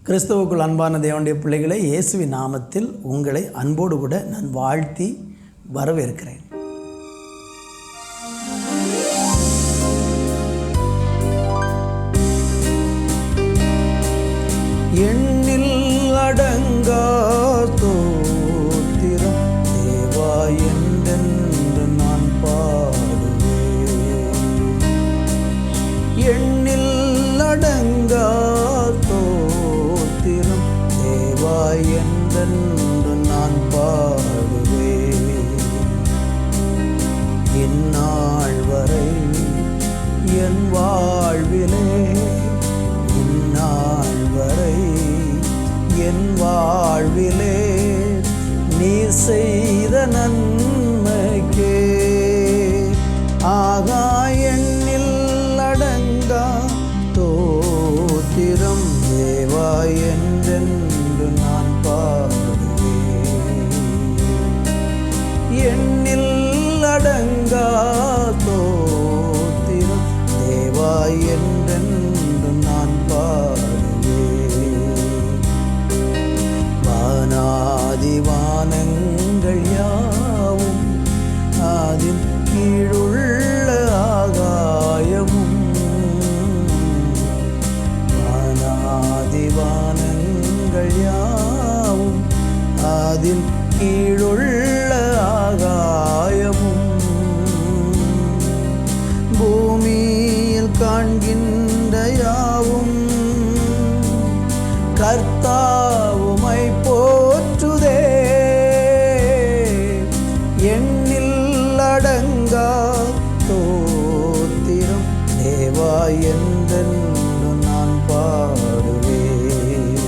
கிறிஸ்துவுக்குள் அன்பான தேவனுடைய பிள்ளைகளை, இயேசுவின் நாமத்தில் உங்களை அன்போடு கூட நான் வாழ்த்தி வரவேற்கிறேன். எண்ணில் அடங்கா ஸ்தோத்திரம் தேவா என்றென்று நான் பாடுவேன். எண்ணில் அடங்கா ஸ்தோத்திரம் தேவா என்றென்று நான் பாடுவேன். இந்நாள் வரை என் வாழ்விலே, இந்நாள் வரை என் வாழ்விலே நீர் செய்த நன்மைக்கே எண்ணில் அடங்கா ஸ்தோத்திரம் தேவா என்றென்று நான் பாடுவேன். எண்ணில் அடங்கா ஸ்தோத்திரம் தேவா என்றென்று நான் பாடுவேன். வானாதி வானங்கள் யாவும் அதின் கீழுள்ள ஆகாயமும், வானாதி வானங்கள் யாவும் அதின் கீழுள்ள ஆகாயமும், பூமியில் காண்கின்ற யாவும் கர்த்தாவுமை போற்றுதே. எண்ணில் அடங்கா ஸ்தோத்திரம் தேவா என்றென்று நான் பாடுவேன்.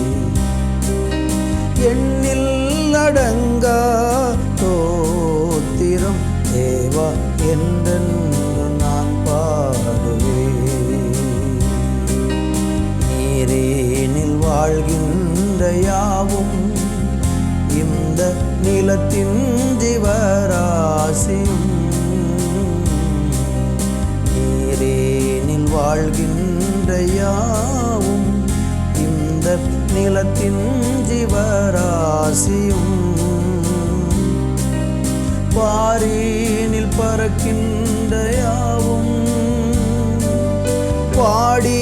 எண்ணில் அடங்கா ஸ்தோத்திரம் தேவா என்றென்று நான் பாடுவேன். நீரேனில் வாழ்கின்ற யாவும் இந்த நிலத்தின் ஜீவராசியும், நீரேனில் வாழ்கின்ற யாவும் இந்த நிலத்தின் ஜீவராசியும், பாரினில் பறக்கின்ற யாவும் பாடி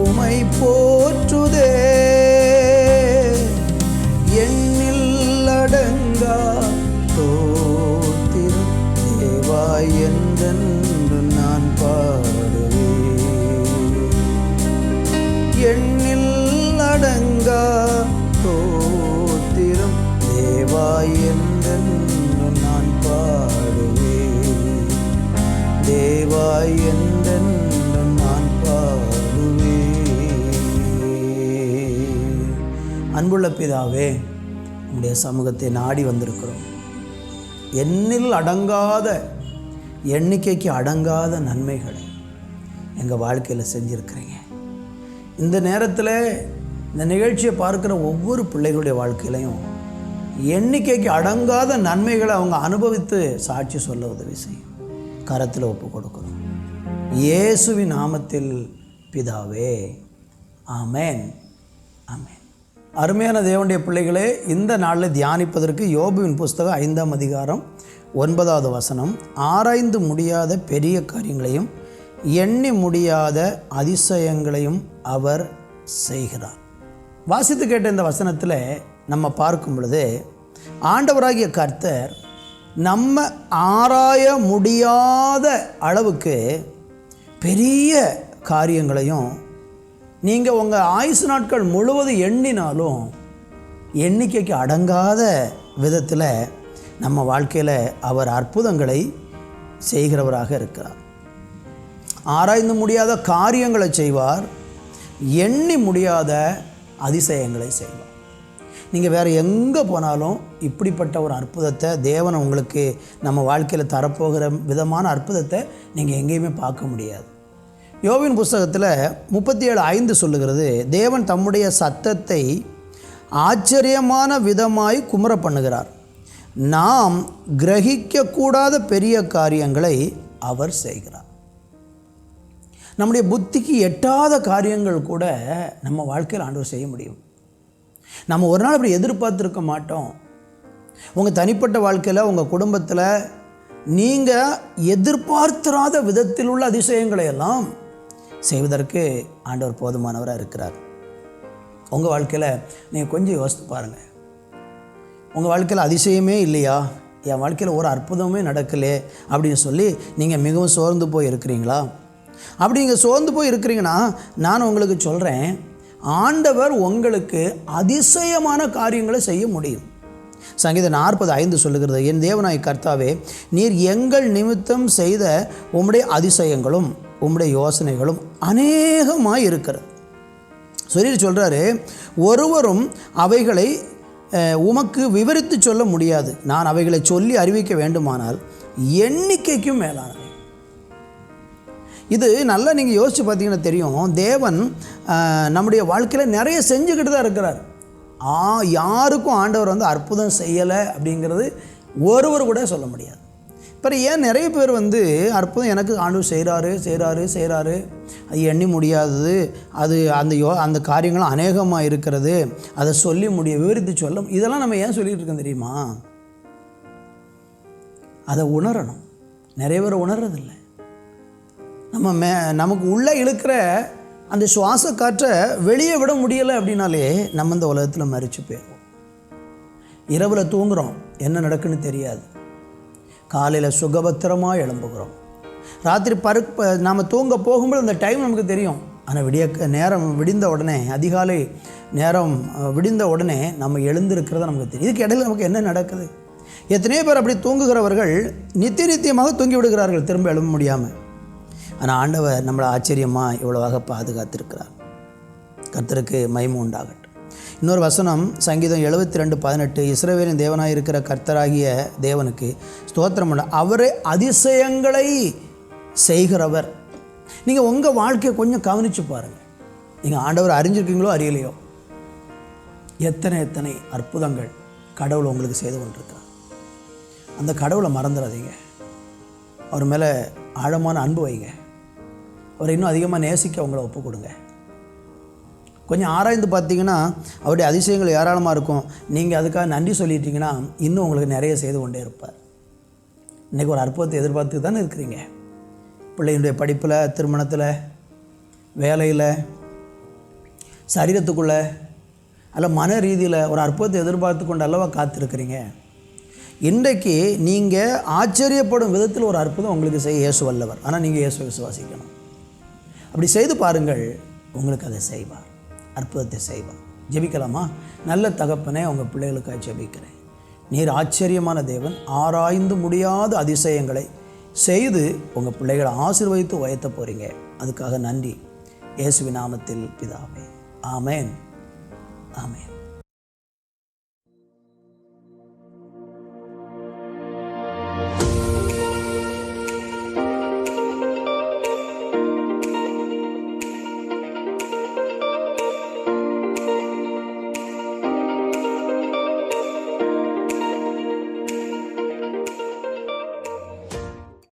உமை போற்றுதே. எண்ணில் அடங்கா ஸ்தோத்திரம் தேவா என்றென்று நான் பாடுவேன். எண்ணில் அடங்கா ஸ்தோத்திரம் தேவா என்றென்று நான் பாடுவேன். தேவா என்றென்று நான் பாடுவேன். அன்புள்ள பிதாவே, உம்முடைய சமூகத்தை நாடி வந்திருக்கிறோம். எண்ணில் அடங்காத, எண்ணிக்கைக்கு அடங்காத நன்மைகளை எங்கள் வாழ்க்கையில் செஞ்சுருக்கிறீங்க. இந்த நேரத்தில் இந்த நிகழ்ச்சியை பார்க்குற ஒவ்வொரு பிள்ளைகளுடைய வாழ்க்கையிலையும் எண்ணிக்கைக்கு அடங்காத நன்மைகளை அவங்க அனுபவித்து சாட்சி சொல்ல உதவி செய்யும். கரத்தில் ஒப்பு கொடுக்கணும். இயேசுவின் நாமத்தில் பிதாவே, ஆமேன், ஆமேன். அருமையான தேவனுடைய பிள்ளைகளே, இந்த நாளில் தியானிப்பதற்கு யோபுவின் புஸ்தகம் 5ஆம் அதிகாரம் 9வது வசனம், ஆராய்ந்து முடியாத பெரிய காரியங்களையும் எண்ணி முடியாத அதிசயங்களையும் அவர் செய்கிறார். வாசித்து கேட்ட இந்த வசனத்தில் நம்ம பார்க்கும் பொழுது, ஆண்டவராகிய கர்த்தர் நம்ம ஆராய முடியாத அளவுக்கு பெரிய காரியங்களையும், நீங்கள் உங்கள் ஆயுசு நாட்கள் முழுவதும் எண்ணினாலும் எண்ணிக்கைக்கு அடங்காத விதத்தில் நம்ம வாழ்க்கையில் அவர் அற்புதங்களை செய்கிறவராக இருக்கிறார். ஆராய்ந்து முடியாத காரியங்களை செய்வார், எண்ணி முடியாத அதிசயங்களை செய்வார். நீங்கள் வேறு எங்கே போனாலும் இப்படிப்பட்ட ஒரு அற்புதத்தை தேவன் உங்களுக்கு நம்ம வாழ்க்கையில் தரப்போகிற விதமான அற்புதத்தை நீங்கள் எங்கேயுமே பார்க்க முடியாது. யோபின் புஸ்தகத்தில் 37:5 சொல்லுகிறது, தேவன் தம்முடைய சத்தத்தை ஆச்சரியமான விதமாய் குமுற பண்ணுகிறார், நாம் கிரகிக்கக்கூடாத பெரிய காரியங்களை அவர் செய்கிறார். நம்முடைய புத்திக்கு எட்டாத காரியங்கள் கூட நம்ம வாழ்க்கையில் ஆண்டவர் செய்ய முடியும். நம்ம ஒரு நாள் அப்படி எதிர்பார்த்துருக்க மாட்டோம். உங்கள் தனிப்பட்ட வாழ்க்கையில், உங்கள் குடும்பத்தில் நீங்கள் எதிர்பார்த்திராத விதத்தில் உள்ள அதிசயங்களை எல்லாம் செய்வதற்கு ஆண்டவர் போதுமானவராக இருக்கிறார். உங்கள் வாழ்க்கையில் நீங்கள் கொஞ்சம் யோசித்து பாருங்கள். உங்கள் வாழ்க்கையில் அதிசயமே இல்லையா, என் வாழ்க்கையில் ஒரு அற்புதமே நடக்கலே அப்படின்னு சொல்லி நீங்கள் மிகவும் சோர்ந்து போய் இருக்கிறீங்களா? அப்படி நீங்கள் சோர்ந்து போய் இருக்கிறீங்கன்னா நான் உங்களுக்கு சொல்கிறேன், ஆண்டவர் உங்களுக்கு அதிசயமான காரியங்களை செய்ய முடியும். சங்கீதம் 40:5 சொல்லுகிறது, என் தேவனாய் கர்த்தாவே, நீர் எங்கள் நிமித்தம் செய்த உம்முடைய அதிசயங்களும் உம்முடைய யோசனைகளும் அநேகமாய் இருக்கிறது. சொல்லிட்டு சொல்கிறாரு, ஒருவரும் அவைகளை உமக்கு விவரித்து சொல்ல முடியாது. நான் அவைகளை சொல்லி அறிவிக்க வேண்டுமானால் எண்ணிக்கைக்கும் மேலானவை. இது நல்லா நீங்கள் யோசித்து பார்த்தீங்கன்னா தெரியும். தேவன் நம்முடைய வாழ்க்கையில் நிறைய செஞ்சுக்கிட்டு தான் இருக்கிறார். யாருக்கும் ஆண்டவர் அற்புதம் செய்யலை அப்படிங்கிறது ஒருவர் கூட சொல்ல முடியாது. இப்போ ஏன் நிறைய பேர் அற்புதம் எனக்கு ஆண்டவர் செய்கிறாரு, அது எண்ணி முடியாதது, அது அந்த காரியங்களும் அநேகமாக இருக்கிறது, அதை சொல்லி விவரித்து சொல்ல, இதெல்லாம் நம்ம ஏன் சொல்லிகிட்டு இருக்கோம் தெரியுமா? அதை உணரணும். நிறைய பேர் உணர்றதில்லை. நமக்கு உள்ளே இழுக்கிற அந்த சுவாச காற்றை வெளியே விட முடியலை அப்படின்னாலே நம்ம இந்த உலகத்தில் மரிச்சு போயிடுவோம். இரவில் தூங்குகிறோம், என்ன நடக்குன்னு தெரியாது. காலையில் சுகபத்திரமாக எழும்புகிறோம். ராத்திரி நாம் தூங்க போகும்போது அந்த டைம் நமக்கு தெரியும். ஆனால் நேரம் விடிந்த உடனே, அதிகாலை நேரம் விடிந்த உடனே நம்ம எழுந்திருக்கிறத நமக்கு தெரியும். இதுக்கு இடையில் நமக்கு என்ன நடக்குது? எத்தனையோ பேர் அப்படி தூங்குகிறவர்கள் நித்தியமாக தூங்கி விடுகிறார்கள், திரும்ப எழும்ப முடியாமல். ஆனால் ஆண்டவர் நம்மளை ஆச்சரியமாக இவ்வளவாக பாதுகாத்திருக்கிறார். கர்த்தருக்கு மகிமை உண்டாகட்டும். இன்னொரு வசனம், சங்கீதம் 72:18, இஸ்ரவேலின் தேவனாக இருக்கிற கர்த்தராகிய தேவனுக்கு ஸ்தோத்திரம் பண்ண, அவரே அதிசயங்களை செய்கிறவர். நீங்கள் உங்கள் வாழ்க்கையை கொஞ்சம் கவனித்து பாருங்கள். நீங்கள் ஆண்டவர் அறிஞ்சிருக்கீங்களோ அறியலையோ, எத்தனை அற்புதங்கள் கடவுள் உங்களுக்கு செய்து கொண்டிருக்கிறார். அந்த கடவுளை மறந்துடாதீங்க. அவர் மேலே ஆழமான அன்பு வைங்க. அவரை இன்னும் அதிகமாக நேசிக்க உங்களை ஒப்பு கொடுங்க. கொஞ்சம் ஆராய்ந்து பார்த்தீங்கன்னா அவருடைய அதிசயங்கள் ஏராளமாக இருக்கும். நீங்கள் அதுக்காக நன்றி சொல்லிட்டீங்கன்னா இன்னும் உங்களுக்கு நிறைய செய்து கொண்டே இருப்பார். இன்றைக்கி ஒரு அற்புதத்தை எதிர்பார்த்து தானே இருக்கிறீங்க. பிள்ளைகளுடைய படிப்பில், திருமணத்தில், வேலையில், சரீரத்துக்குள்ளே, அல்ல மன ரீதியில் ஒரு அற்புதத்தை எதிர்பார்த்து கொண்டு அல்லவா காத்திருக்கிறீங்க. இன்றைக்கு நீங்கள் ஆச்சரியப்படும் விதத்தில் ஒரு அற்புதம் உங்களுக்கு செய்ய இயேசு வல்லவர். ஆனால் நீங்கள் இயேசுவை விசுவாசிக்கணும். அப்படி செய்து பாருங்கள், உங்களுக்கு அதை செய்வார், அற்புதத்தை செய்வார். ஜெபிக்கலாமா? நல்ல தகப்பனே, உங்கள் பிள்ளைகளுக்காக ஜெபிக்கிறேன். நீர் ஆச்சரியமான தேவன், ஆராய்ந்து முடியாத அதிசயங்களை செய்து உங்கள் பிள்ளைகளை ஆசீர்வதித்து உயர்த்த போகிறீங்க. அதுக்காக நன்றி. இயேசுவின் நாமத்தில் பிதாவே, ஆமேன், ஆமேன்.